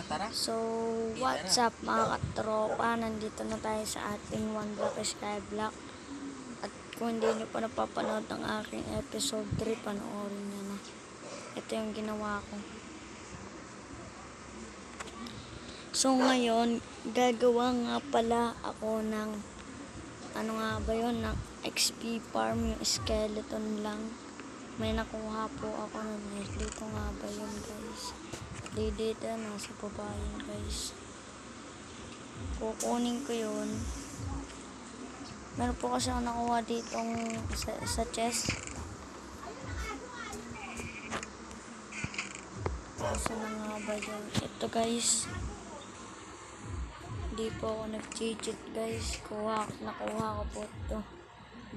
tara. So, what's up mga katropa? Nandito na tayo sa ating One Block Skyblock. At kung hindi nyo pa napapanood ang aking episode 3, panoorin nyo na. Ito yung ginawa ko. So, ngayon, gagawa nga pala ako ng, ano nga ba yun, ng XP farm, yung skeleton lang. May nakuha po ako nun guys. Dito nga ba yun guys? Dito nasa baba yun guys. Kukunin ko yun. Meron po kasi ako nakuha ditong sa chest. Saan na nga ba yun? Ito guys. Hindi po ako nag-cheat guys. Nakuha ko po ito.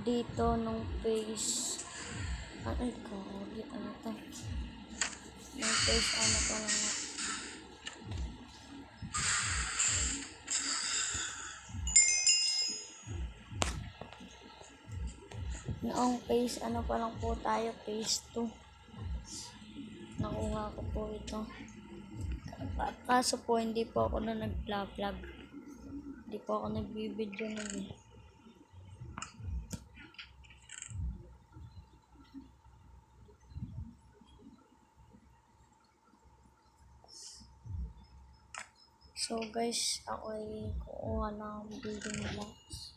Dito nung face. Ay, kagit. Ano to? Nung face ano pa lang. Noong phase ano pa lang po tayo, phase 2. Nakuha ko po ito. Kaso po hindi po ako na nag-vlog. Hindi po ako nagbibideo nun eh. So guys, ako ay kukuha ng building blocks.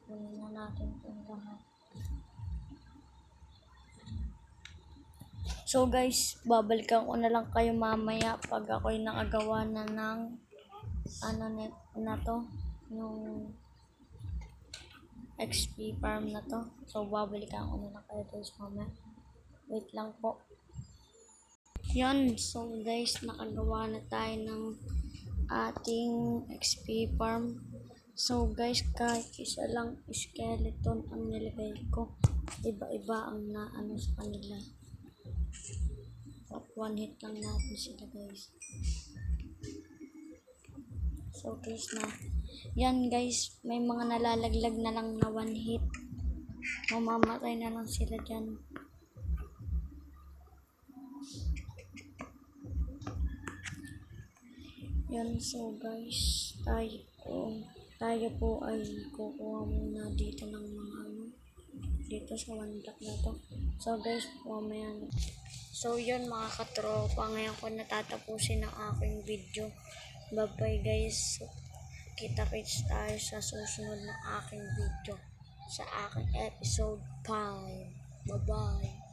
Kunin na natin itong lahat. So guys, babalikan ko na lang kayo mamaya pag ako'y nakagawa na ng ano na to, yung XP farm na to. So babalikan ko na lang kayo guys mamaya. Wait lang po. Yan, so guys, nakagawa na tayo ng ating XP farm. So guys, kahit isa lang skeleton ang nilagay ko, iba-iba ang naano sa kanila. One hit lang natin sila guys. So guys na. Yan guys, may mga nalalaglag na lang na one hit. Mamamatay na lang sila dyan. Yan, so guys, tayo po ay kukuha muna dito ng mga dito sa one block na to. So guys, mamaya na. So yun mga katropa, ngayon ko natatapusin ang aking video. Bye bye guys. Kita-kits tayo sa susunod na aking video sa aking episode 5. Bye bye.